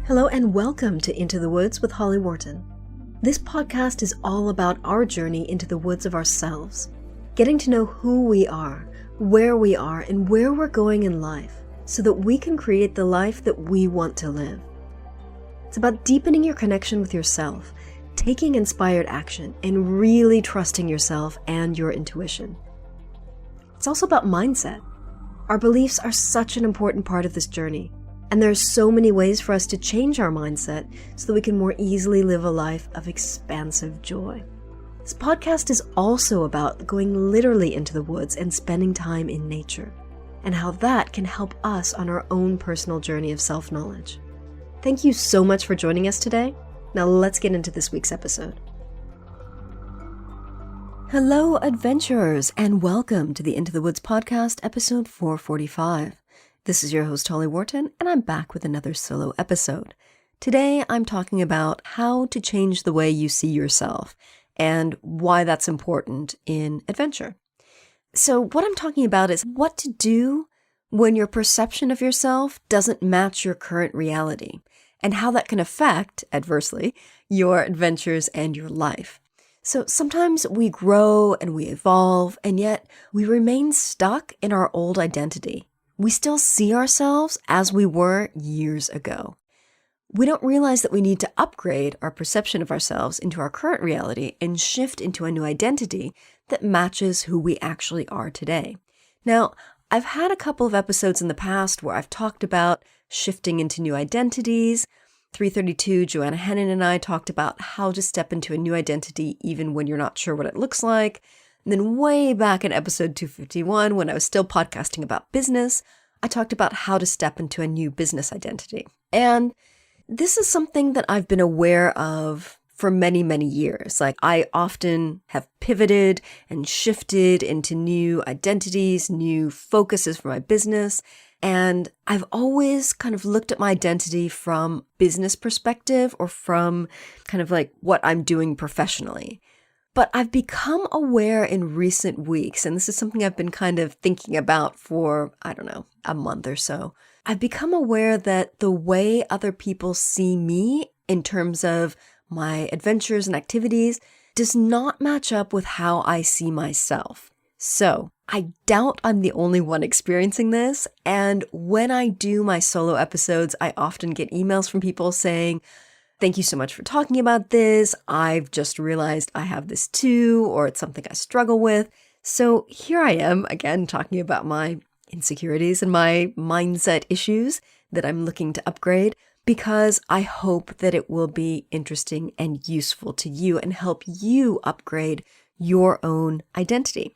Hello and welcome to Into the Woods with Holly Worton. This podcast is all about our journey into the woods of ourselves, getting to know who we are, and where we're going in life so that we can create the life that we want to live. It's about deepening your connection with yourself, taking inspired action, and really trusting yourself and your intuition. It's also about mindset. Our beliefs are such an important part of this journey. And there are so many ways for us to change our mindset so that we can more easily live a life of expansive joy. This podcast is also about going literally into the woods and spending time in nature, and how that can help us on our own personal journey of self-knowledge. Thank you so much for joining us today. Now let's get into this week's episode. Hello, adventurers, and welcome to the Into the Woods podcast, episode 445. This is your host, Holly Worton, and I'm back with another solo episode. Today, I'm talking about how to change the way you see yourself and why that's important in adventure. So what I'm talking about is what to do when your perception of yourself doesn't match your current reality, and how that can affect, adversely, your adventures and your life. So sometimes we grow and we evolve, and yet we remain stuck in our old identity. We still see ourselves as we were years ago. We don't realize that we need to upgrade our perception of ourselves into our current reality and shift into a new identity that matches who we actually are today. Now, I've had a couple of episodes in the past where I've talked about shifting into new identities. 332, Joanna Hennon and I talked about how to step into a new identity even when you're not sure what it looks like. And then way back in episode 251, when I was still podcasting about business, I talked about how to step into a new business identity. And this is something that I've been aware of for many, many years. Like, I often have pivoted and shifted into new identities, new focuses for my business. And I've always kind of looked at my identity from business perspective or from kind of like what I'm doing professionally. But I've become aware in recent weeks, and this is something I've been kind of thinking about for, a month or so. I've become aware that the way other people see me in terms of my adventures and activities does not match up with how I see myself. So I doubt I'm the only one experiencing this. And when I do my solo episodes, I often get emails from people saying, "Thank you so much for talking about this. I've just realized I have this too," or "It's something I struggle with." So here I am again talking about my insecurities and my mindset issues that I'm looking to upgrade, because I hope that it will be interesting and useful to you and help you upgrade your own identity.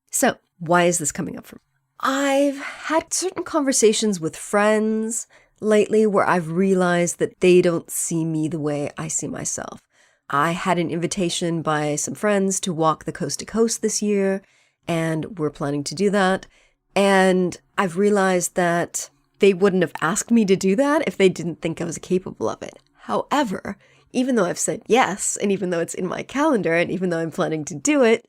So why is this coming up for me? I've had certain conversations with friends lately where I've realized that they don't see me the way I see myself. I had an invitation by some friends to walk the coast to coast this year, and we're planning to do that. And I've realized that they wouldn't have asked me to do that if they didn't think I was capable of it. However, even though I've said yes, and even though it's in my calendar, and even though I'm planning to do it,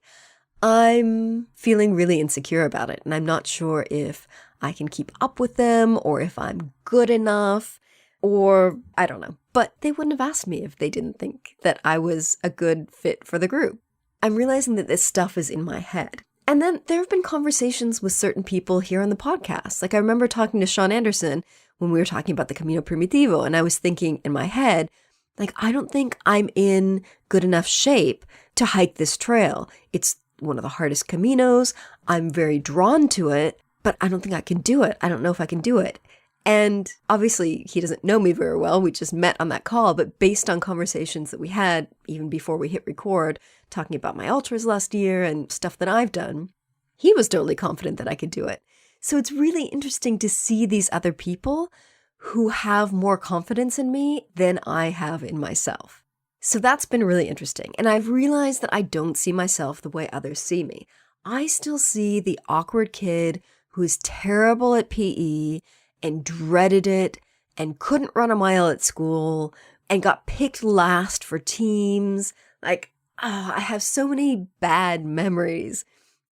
I'm feeling really insecure about it. And I'm not sure if I can keep up with them, or if I'm good enough, or I don't know. But they wouldn't have asked me if they didn't think that I was a good fit for the group. I'm realizing that this stuff is in my head. And then there have been conversations with certain people here on the podcast. Like, I remember talking to Sean Anderson when we were talking about the Camino Primitivo, and I was thinking in my head, like, I don't think I'm in good enough shape to hike this trail. It's one of the hardest caminos. I'm very drawn to it, but I don't think I can do it. I don't know if I can do it. And obviously he doesn't know me very well. We just met on that call, but based on conversations that we had even before we hit record, talking about my ultras last year and stuff that I've done, he was totally confident that I could do it. So it's really interesting to see these other people who have more confidence in me than I have in myself. So that's been really interesting. And I've realized that I don't see myself the way others see me. I still see the awkward kid who is terrible at PE and dreaded it and couldn't run a mile at school and got picked last for teams. Like, I have so many bad memories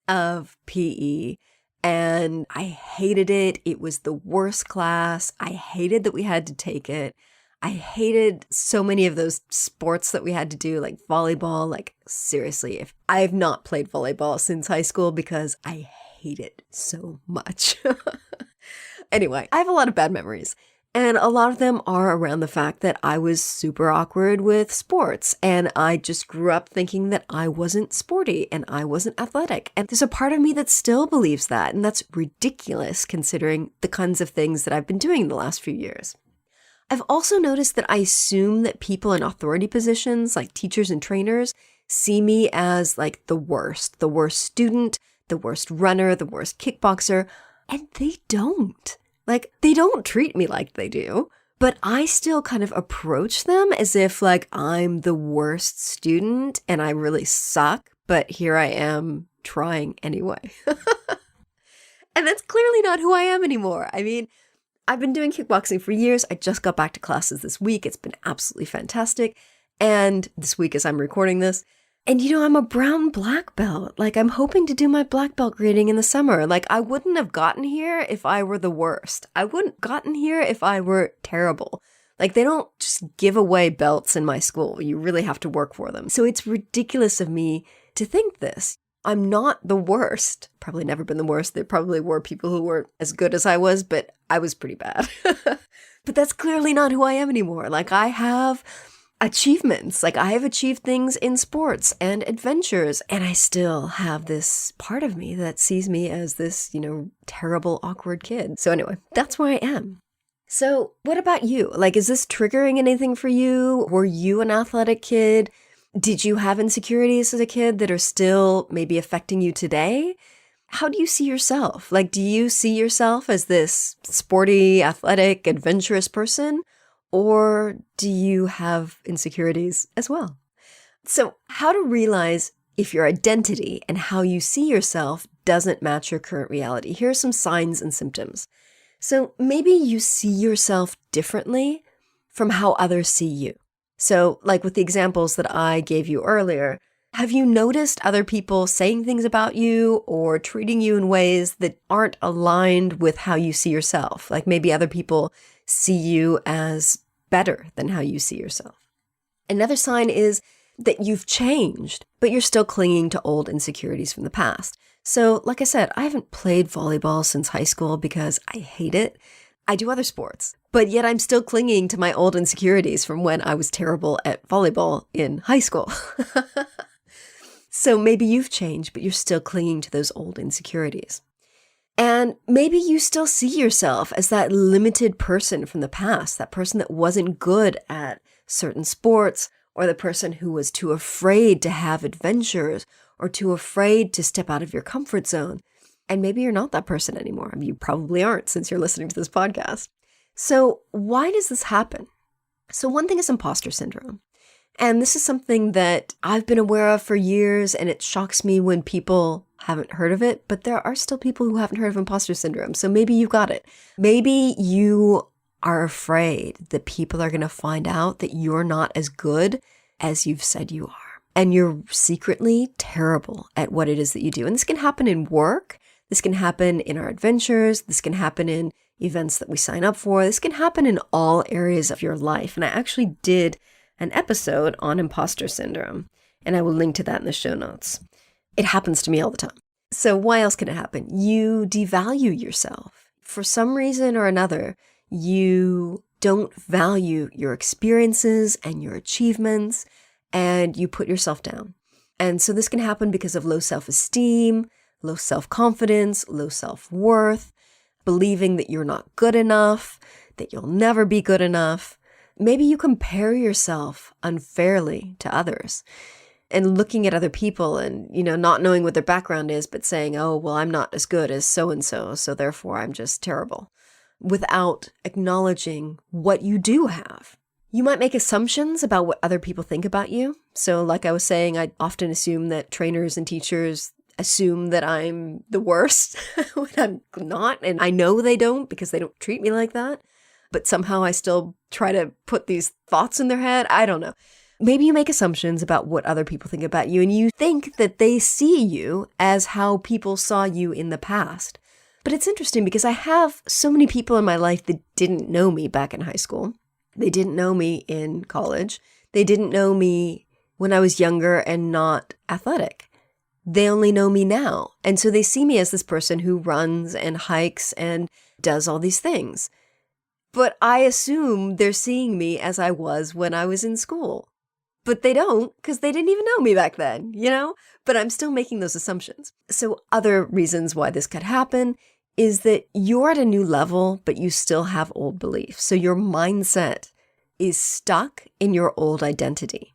of PE, and I hated it. It was the worst class. I hated that we had to take it. I hated so many of those sports that we had to do, like volleyball. Like, seriously, if I've not played volleyball since high school because I hate it so much. Anyway, I have a lot of bad memories. And a lot of them are around the fact that I was super awkward with sports. And I just grew up thinking that I wasn't sporty and I wasn't athletic. And there's a part of me that still believes that. And that's ridiculous considering the kinds of things that I've been doing the last few years. I've also noticed that I assume that people in authority positions, like teachers and trainers, see me as like the worst student, the worst runner, the worst kickboxer. And they don't. Like, they don't treat me like they do, but I still kind of approach them as if like I'm the worst student and I really suck, but here I am trying anyway. And that's clearly not who I am anymore. I mean, I've been doing kickboxing for years. I just got back to classes this week. It's been absolutely fantastic. And this week as I'm recording this, and I'm a brown black belt. Like, I'm hoping to do my black belt grading in the summer. Like, I wouldn't have gotten here if I were the worst. I wouldn't have gotten here if I were terrible. Like, they don't just give away belts in my school. You really have to work for them. So it's ridiculous of me to think this. I'm not the worst. Probably never been the worst. There probably were people who weren't as good as I was, but I was pretty bad. But that's clearly not who I am anymore. Like, I have achievements. Like, I have achieved things in sports and adventures, and I still have this part of me that sees me as this, terrible, awkward kid. So anyway, that's where I am. So what about you? Like, is this triggering anything for you? Were you an athletic kid? Did you have insecurities as a kid that are still maybe affecting you today? How do you see yourself? Like, do you see yourself as this sporty, athletic, adventurous person? Or do you have insecurities as well? So how to realize if your identity and how you see yourself doesn't match your current reality. Here are some signs and symptoms. So maybe you see yourself differently from how others see you. So like with the examples that I gave you earlier, have you noticed other people saying things about you or treating you in ways that aren't aligned with how you see yourself? Like maybe other people see you as better than how you see yourself. Another sign is that you've changed, but you're still clinging to old insecurities from the past. So, like I said, I haven't played volleyball since high school because I hate it. I do other sports, but yet I'm still clinging to my old insecurities from when I was terrible at volleyball in high school. So maybe you've changed, but you're still clinging to those old insecurities. And maybe you still see yourself as that limited person from the past, that person that wasn't good at certain sports, or the person who was too afraid to have adventures, or too afraid to step out of your comfort zone. And maybe you're not that person anymore. I mean, you probably aren't since you're listening to this podcast. So why does this happen? So one thing is imposter syndrome. And this is something that I've been aware of for years, and it shocks me when people haven't heard of it, but there are still people who haven't heard of imposter syndrome. So maybe you've got it. Maybe you are afraid that people are going to find out that you're not as good as you've said you are. And you're secretly terrible at what it is that you do. And this can happen in work. This can happen in our adventures. This can happen in events that we sign up for. This can happen in all areas of your life. And I actually did an episode on imposter syndrome, and I will link to that in the show notes. It happens to me all the time. So why else can it happen? You devalue yourself. For some reason or another, you don't value your experiences and your achievements, and you put yourself down. And so this can happen because of low self-esteem, low self-confidence, low self-worth, believing that you're not good enough, that you'll never be good enough. Maybe you compare yourself unfairly to others and looking at other people and, not knowing what their background is, but saying, oh, well, I'm not as good as so-and-so, so therefore I'm just terrible, without acknowledging what you do have. You might make assumptions about what other people think about you. So like I was saying, I often assume that trainers and teachers assume that I'm the worst when I'm not. And I know they don't because they don't treat me like that. But somehow I still try to put these thoughts in their head. I don't know. Maybe you make assumptions about what other people think about you, and you think that they see you as how people saw you in the past. But it's interesting because I have so many people in my life that didn't know me back in high school. They didn't know me in college. They didn't know me when I was younger and not athletic. They only know me now. And so they see me as this person who runs and hikes and does all these things. But I assume they're seeing me as I was when I was in school. But they don't, because they didn't even know me back then, But I'm still making those assumptions. So other reasons why this could happen is that you're at a new level, but you still have old beliefs. So your mindset is stuck in your old identity.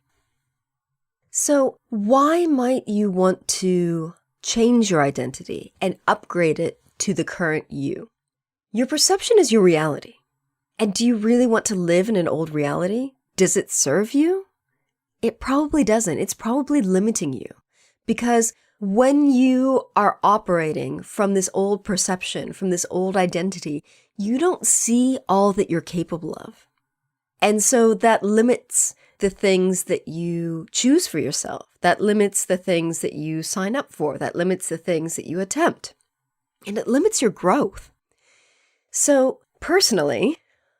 So why might you want to change your identity and upgrade it to the current you? Your perception is your reality. And do you really want to live in an old reality? Does it serve you? It probably doesn't. It's probably limiting you. Because when you are operating from this old perception, from this old identity, you don't see all that you're capable of. And so that limits the things that you choose for yourself. That limits the things that you sign up for. That limits the things that you attempt. And it limits your growth. So personally,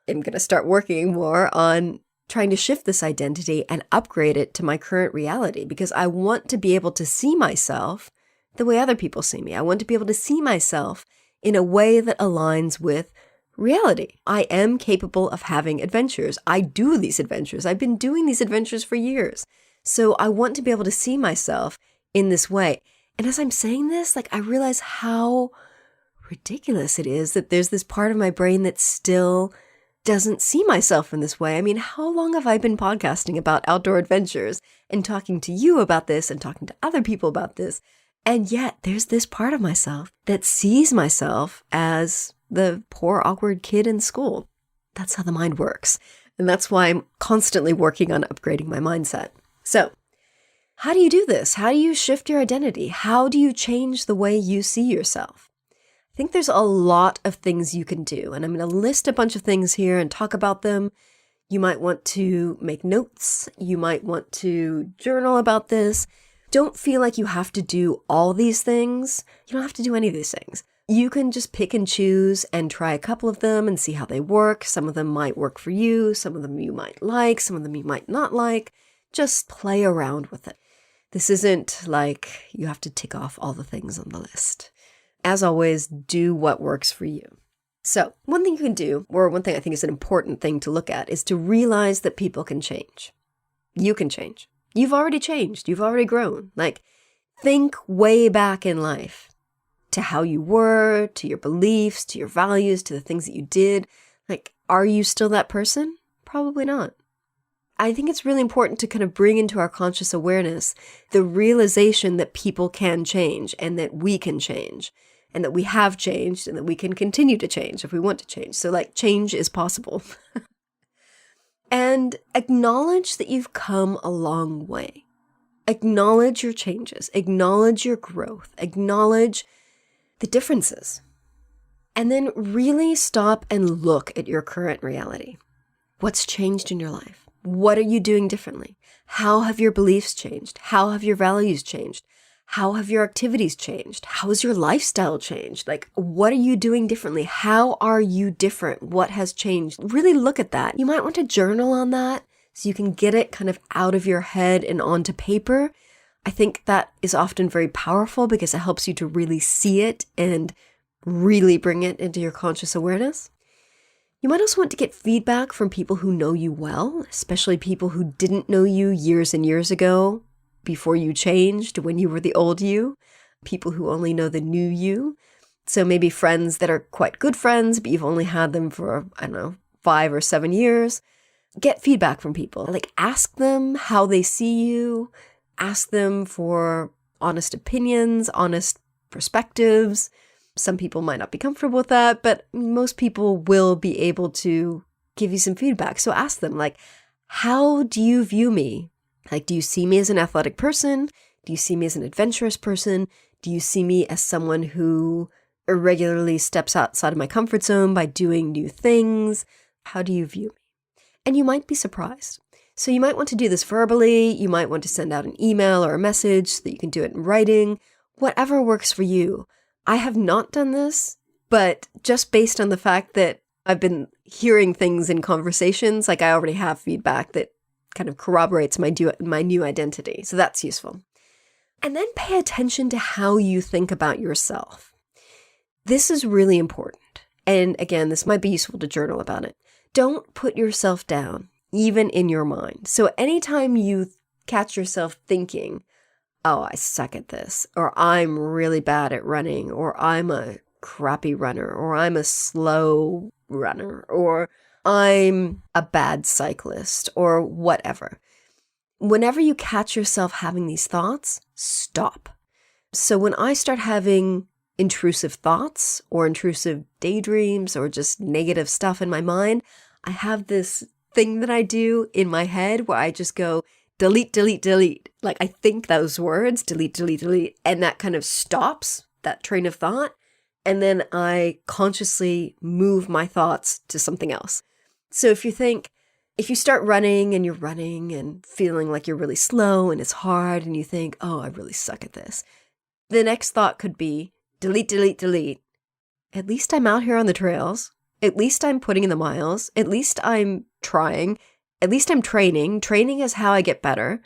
I'm going to start working more on trying to shift this identity and upgrade it to my current reality, because I want to be able to see myself the way other people see me. I want to be able to see myself in a way that aligns with reality. I am capable of having adventures. I do these adventures. I've been doing these adventures for years. So I want to be able to see myself in this way. And as I'm saying this, I realize how ridiculous it is that there's this part of my brain that still doesn't see myself in this way. I mean, how long have I been podcasting about outdoor adventures and talking to you about this and talking to other people about this? And yet there's this part of myself that sees myself as the poor, awkward kid in school. That's how the mind works. And that's why I'm constantly working on upgrading my mindset. So how do you do this? How do you shift your identity? How do you change the way you see yourself? I think there's a lot of things you can do, and I'm going to list a bunch of things here and talk about them. You might want to make notes. You might want to journal about this. Don't feel like you have to do all these things. You don't have to do any of these things. You can just pick and choose and try a couple of them and see how they work. Some of them might work for you. Some of them you might like. Some of them you might not like. Just play around with it. This isn't like you have to tick off all the things on the list. As always, do what works for you. So one thing you can do, or one thing I think is an important thing to look at, is to realize that people can change. You can change. You've already changed. You've already grown. Think way back in life to how you were, to your beliefs, to your values, to the things that you did. Are you still that person? Probably not. I think it's really important to kind of bring into our conscious awareness the realization that people can change and that we can change. And that we have changed and that we can continue to change if we want to change. So change is possible. And acknowledge that you've come a long way. Acknowledge your changes. Acknowledge your growth. Acknowledge the differences. And then really stop and look at your current reality. What's changed in your life? What are you doing differently? How have your beliefs changed? How have your values changed? How have your activities changed? How has your lifestyle changed? What are you doing differently? How are you different? What has changed? Really look at that. You might want to journal on that so you can get it kind of out of your head and onto paper. I think that is often very powerful because it helps you to really see it and really bring it into your conscious awareness. You might also want to get feedback from people who know you well, especially people who didn't know you years and years ago, before you changed, when you were the old you, people who only know the new you. So maybe friends that are quite good friends, but you've only had them for, 5 or 7 years. Get feedback from people. Ask them how they see you. Ask them for honest opinions, honest perspectives. Some people might not be comfortable with that, but most people will be able to give you some feedback. So ask them, how do you view me? Do you see me as an athletic person? Do you see me as an adventurous person? Do you see me as someone who irregularly steps outside of my comfort zone by doing new things? How do you view me? And you might be surprised. So you might want to do this verbally. You might want to send out an email or a message so that you can do it in writing. Whatever works for you. I have not done this, but just based on the fact that I've been hearing things in conversations, like I already have feedback that kind of corroborates my new identity. So that's useful. And then pay attention to how you think about yourself. This is really important. And again, this might be useful to journal about it. Don't put yourself down, even in your mind. So anytime you catch yourself thinking, oh, I suck at this, or I'm really bad at running, or I'm a crappy runner, or I'm a slow runner, or I'm a bad cyclist, or whatever. Whenever you catch yourself having these thoughts, stop. So when I start having intrusive thoughts or intrusive daydreams or just negative stuff in my mind, I have this thing that I do in my head where I just go, delete, delete, delete. Like I think those words, delete, delete, delete, and that kind of stops that train of thought. And then I consciously move my thoughts to something else. So if you start running and you're running and feeling like you're really slow and it's hard and you think, oh, I really suck at this. The next thought could be delete, delete, delete. At least I'm out here on the trails. At least I'm putting in the miles. At least I'm trying. At least I'm training. Training is how I get better.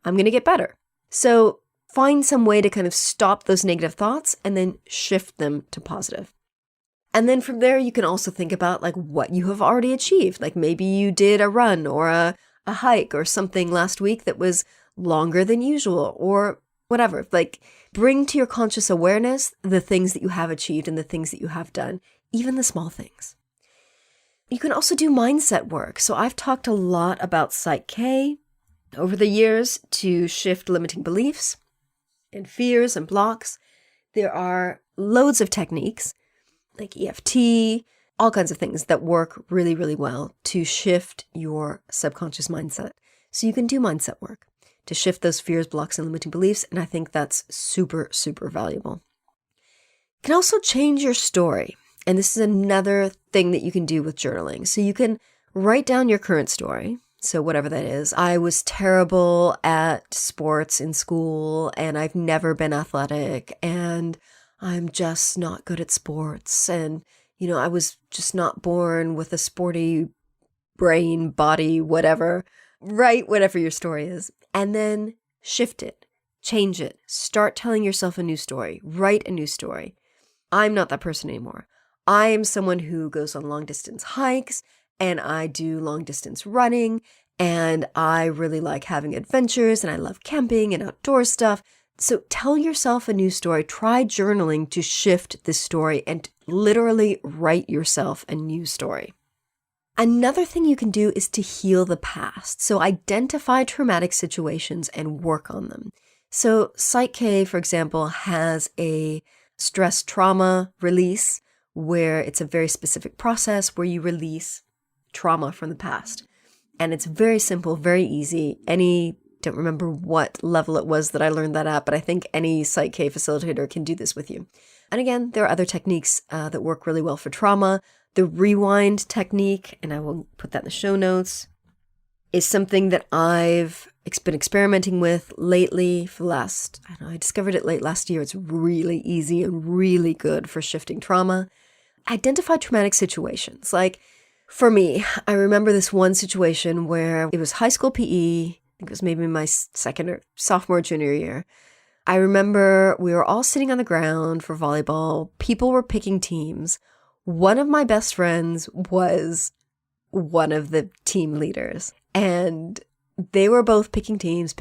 I'm going to get better. So find some way to kind of stop those negative thoughts and then shift them to positive. And then from there, you can also think about like what you have already achieved. Like maybe you did a run or a hike or something last week that was longer than usual or whatever. Like bring to your conscious awareness the things that you have achieved and the things that you have done, even the small things. You can also do mindset work. So I've talked a lot about Psych K over the years to shift limiting beliefs and fears and blocks. There are loads of techniques like EFT, all kinds of things that work really, really well to shift your subconscious mindset. So you can do mindset work to shift those fears, blocks, and limiting beliefs. And I think that's super, super valuable. You can also change your story. And this is another thing that you can do with journaling. So you can write down your current story. So whatever that is, I was terrible at sports in school and I've never been athletic and I'm just not good at sports. And, I was just not born with a sporty brain, body, whatever. Write whatever your story is. And then shift it, change it, start telling yourself a new story, write a new story. I'm not that person anymore. I am someone who goes on long distance hikes and I do long distance running and I really like having adventures and I love camping and outdoor stuff. So tell yourself a new story. Try journaling to shift this story and literally write yourself a new story. Another thing you can do is to heal the past. So identify traumatic situations and work on them. So Psych K, for example, has a stress trauma release where it's a very specific process where you release trauma from the past. And it's very simple, very easy. Don't remember what level it was that I learned that at, but I think any Psych K facilitator can do this with you. And again, there are other techniques that work really well for trauma. The rewind technique, and I will put that in the show notes, is something that I've been experimenting with lately for the last, I discovered it late last year. It's really easy and really good for shifting trauma. Identify traumatic situations. Like for me, I remember this one situation where it was high school PE. I think it was maybe my second or sophomore, junior year. I remember we were all sitting on the ground for volleyball. People were picking teams. One of my best friends was one of the team leaders. And they were both picking teams.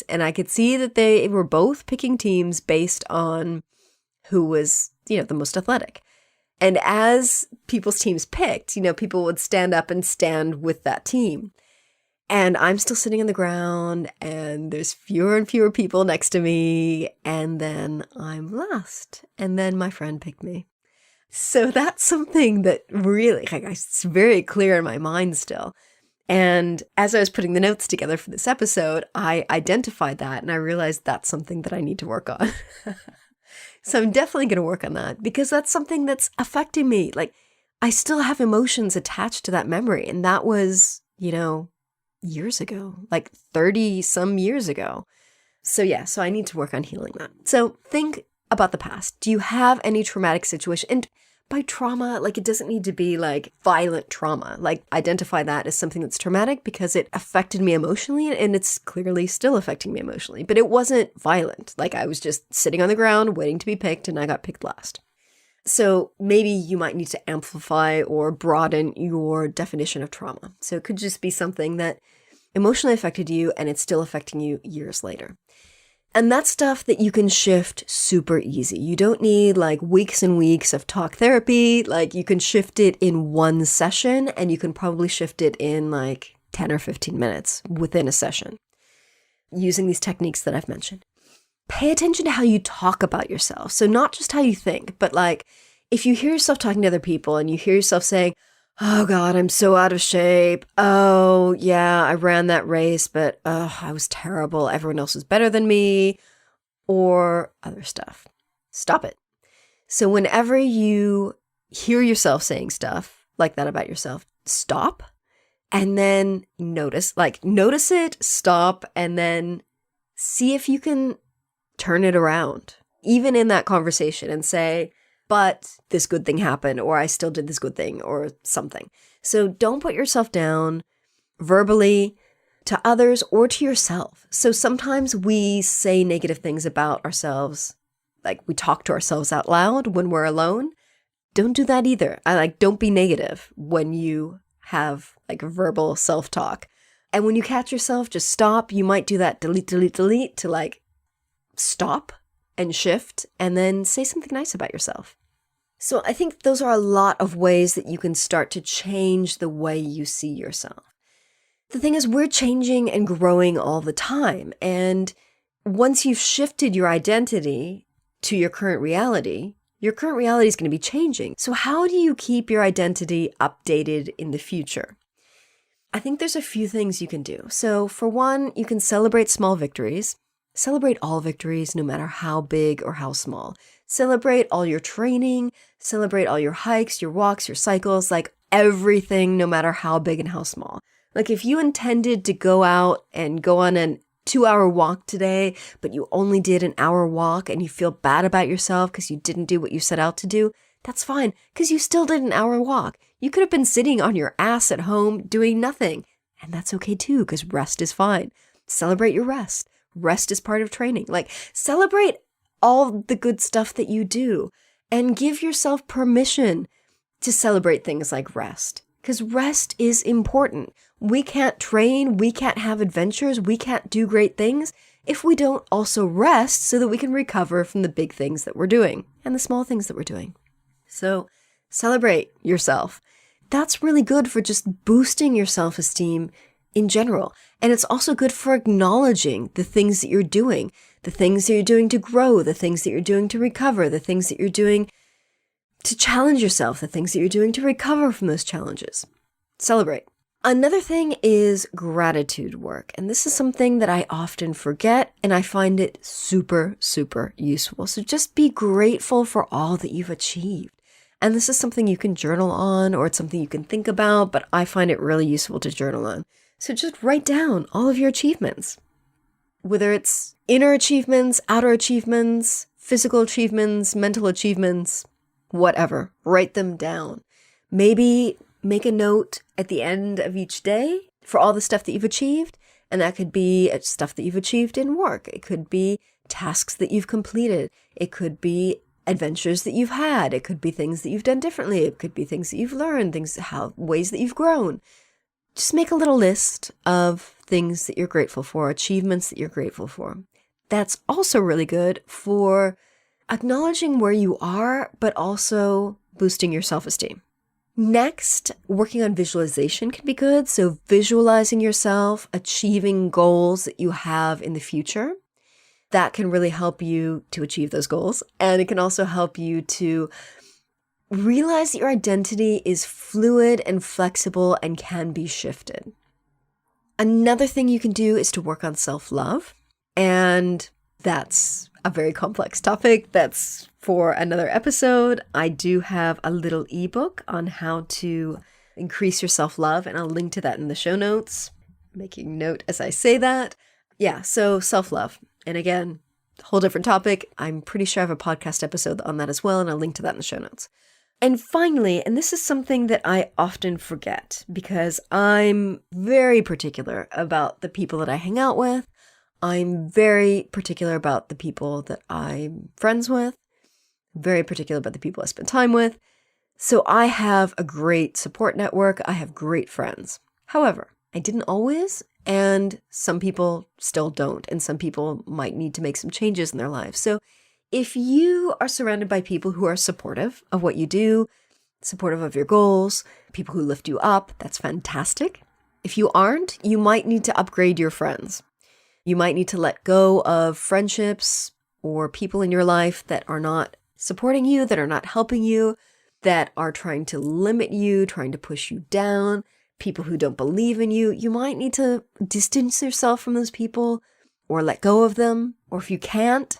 And I could see that they were both picking teams based on who was, the most athletic. And as people's teams picked, people would stand up and stand with that team. And I'm still sitting on the ground and there's fewer and fewer people next to me. And then I'm last. And then my friend picked me. So that's something that really, it's very clear in my mind still. And as I was putting the notes together for this episode, I identified that and I realized that's something that I need to work on. So I'm definitely going to work on that because that's something that's affecting me. Like I still have emotions attached to that memory. And that was, years ago, like 30 some years ago. So so I need to work on healing that. So think about the past. Do you have any traumatic situation? And by trauma, like it doesn't need to be like violent trauma. Like identify that as something that's traumatic because it affected me emotionally and it's clearly still affecting me emotionally. But it wasn't violent. Like I was just sitting on the ground waiting to be picked and I got picked last. So maybe you might need to amplify or broaden your definition of trauma. So it could just be something that emotionally affected you and it's still affecting you years later. And that's stuff that you can shift super easy. You don't need like weeks and weeks of talk therapy. Like you can shift it in one session and you can probably shift it in like 10 or 15 minutes within a session using these techniques that I've mentioned. Pay attention to how you talk about yourself. So not just how you think, but like if you hear yourself talking to other people and you hear yourself saying, oh God, I'm so out of shape. Oh yeah, I ran that race, but I was terrible. Everyone else was better than me, or other stuff. Stop it. So whenever you hear yourself saying stuff like that about yourself, stop and then notice it, stop, and then see if you can turn it around, even in that conversation, and say, but this good thing happened, or I still did this good thing, or something. So don't put yourself down verbally to others or to yourself. So sometimes we say negative things about ourselves, like we talk to ourselves out loud when we're alone. Don't do that either. Don't be negative when you have like verbal self-talk. And when you catch yourself, just stop. You might do that delete to like stop and shift and then say something nice about yourself. So I think those are a lot of ways that you can start to change the way you see yourself. The thing is, we're changing and growing all the time. And once you've shifted your identity to your current reality is going to be changing. So how do you keep your identity updated in the future? I think there's a few things you can do. So for one, you can celebrate small victories. Celebrate all victories, no matter how big or how small. Celebrate all your training, celebrate all your hikes, your walks, your cycles, like everything, no matter how big and how small. Like if you intended to go out and go on an 2-hour walk today, but you only did an hour walk and you feel bad about yourself because you didn't do what you set out to do, that's fine, because you still did an hour walk. You could have been sitting on your ass at home doing nothing, and that's okay too, because rest is fine. Celebrate your rest. Rest is part of training. Like celebrate all the good stuff that you do and give yourself permission to celebrate things like rest, because rest is important. We can't train, we can't have adventures, we can't do great things if we don't also rest so that we can recover from the big things that we're doing and the small things that we're doing. So celebrate yourself. That's really good for just boosting your self-esteem in general. And it's also good for acknowledging the things that you're doing, the things that you're doing to grow, the things that you're doing to recover, the things that you're doing to challenge yourself, the things that you're doing to recover from those challenges. Celebrate. Another thing is gratitude work. And this is something that I often forget, and I find it super, super useful. So just be grateful for all that you've achieved. And this is something you can journal on, or it's something you can think about, but I find it really useful to journal on. So just write down all of your achievements, whether it's inner achievements, outer achievements, physical achievements, mental achievements, whatever. Write them down. Maybe make a note at the end of each day for all the stuff that you've achieved. And that could be stuff that you've achieved in work. It could be tasks that you've completed. It could be adventures that you've had. It could be things that you've done differently. It could be things that you've learned, ways that you've grown. Just make a little list of things that you're grateful for, achievements that you're grateful for. That's also really good for acknowledging where you are, but also boosting your self-esteem. Next, working on visualization can be good. So visualizing yourself achieving goals that you have in the future. That can really help you to achieve those goals. And it can also help you to realize that your identity is fluid and flexible and can be shifted. Another thing you can do is to work on self-love. And that's a very complex topic. That's for another episode. I do have a little ebook on how to increase your self-love, and I'll link to that in the show notes. Making note as I say that. Yeah, so self-love. And again, whole different topic. I'm pretty sure I have a podcast episode on that as well, and I'll link to that in the show notes. And finally, and this is something that I often forget because I'm very particular about the people that I hang out with. I'm very particular about the people that I'm friends with, very particular about the people I spend time with. So I have a great support network. I have great friends. However, I didn't always, and some people still don't, and some people might need to make some changes in their lives. So if you are surrounded by people who are supportive of what you do, supportive of your goals, people who lift you up, that's fantastic. If you aren't, you might need to upgrade your friends. You might need to let go of friendships or people in your life that are not supporting you, that are not helping you, that are trying to limit you, trying to push you down, people who don't believe in you. You might need to distance yourself from those people or let go of them. Or if you can't,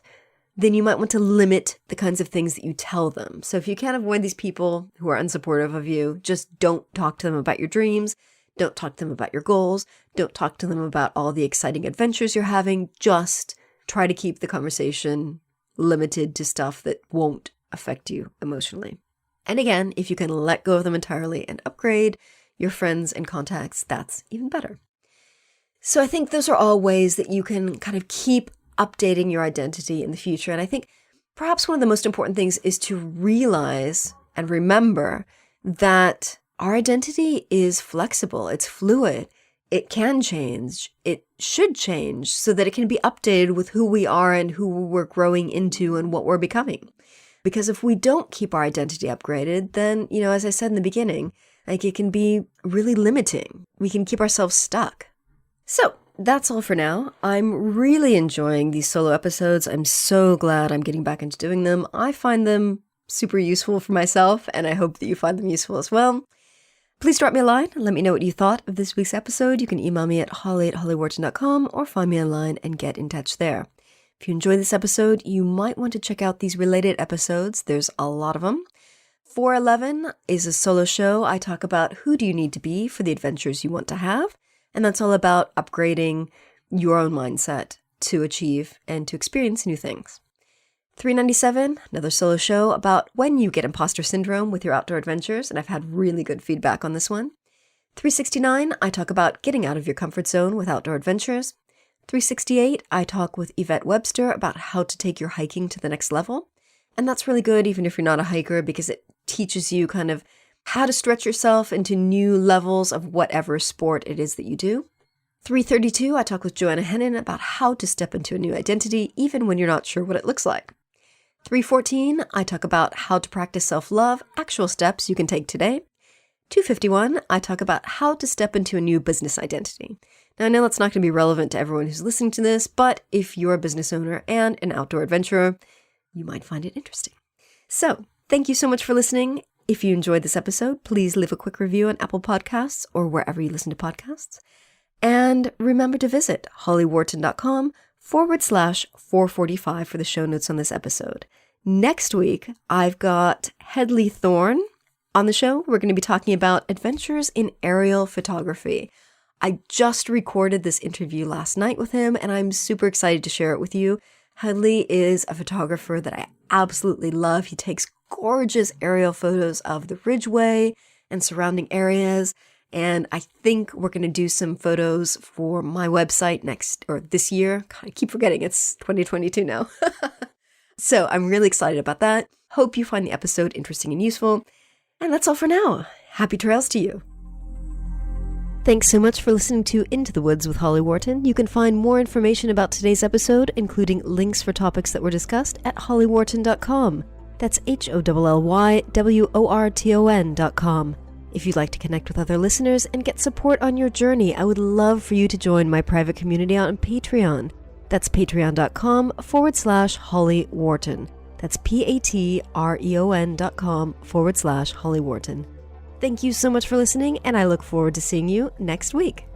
then you might want to limit the kinds of things that you tell them. So if you can't avoid these people who are unsupportive of you, just don't talk to them about your dreams. Don't talk to them about your goals. Don't talk to them about all the exciting adventures you're having. Just try to keep the conversation limited to stuff that won't affect you emotionally. And again, if you can let go of them entirely and upgrade your friends and contacts, that's even better. So I think those are all ways that you can kind of keep updating your identity in the future. And I think perhaps one of the most important things is to realize and remember that our identity is flexible. It's fluid. It can change. It should change so that it can be updated with who we are and who we're growing into and what we're becoming. Because if we don't keep our identity upgraded, then, as I said in the beginning, like it can be really limiting. We can keep ourselves stuck. So that's all for now. I'm really enjoying these solo episodes. I'm so glad I'm getting back into doing them. I find them super useful for myself, and I hope that you find them useful as well. Please drop me a line and let me know what you thought of this week's episode. You can email me at holly@hollyworton.com or find me online and get in touch there. If you enjoyed this episode, you might want to check out these related episodes. There's a lot of them. 411 is a solo show. I talk about who do you need to be for the adventures you want to have. And that's all about upgrading your own mindset to achieve and to experience new things. 397, another solo show about when you get imposter syndrome with your outdoor adventures, and I've had really good feedback on this one. 369, I talk about getting out of your comfort zone with outdoor adventures. 368, I talk with Yvette Webster about how to take your hiking to the next level. And that's really good even if you're not a hiker because it teaches you kind of how to stretch yourself into new levels of whatever sport it is that you do. 332, I talk with Joanna Hennon about how to step into a new identity even when you're not sure what it looks like. 314, I talk about how to practice self-love, actual steps you can take today. 251, I talk about how to step into a new business identity. Now, I know that's not going to be relevant to everyone who's listening to this, but if you're a business owner and an outdoor adventurer, you might find it interesting. So, thank you so much for listening. If you enjoyed this episode, please leave a quick review on Apple Podcasts or wherever you listen to podcasts. And remember to visit hollyworton.com/445 for the show notes on this episode. Next week, I've got Hedley Thorne on the show. We're going to be talking about adventures in aerial photography. I just recorded this interview last night with him, and I'm super excited to share it with you. Hedley is a photographer that I absolutely love. He takes gorgeous aerial photos of the Ridgeway and surrounding areas. And I think we're going to do some photos for my website this year. God, I keep forgetting it's 2022 now. So I'm really excited about that. Hope you find the episode interesting and useful. And that's all for now. Happy trails to you. Thanks so much for listening to Into the Woods with Holly Worton. You can find more information about today's episode, including links for topics that were discussed, at hollyworton.com. That's HOLLYWORTON.com. If you'd like to connect with other listeners and get support on your journey, I would love for you to join my private community on Patreon. That's patreon.com/Holly Worton. That's patreon.com/Holly Worton. Thank you so much for listening, and I look forward to seeing you next week.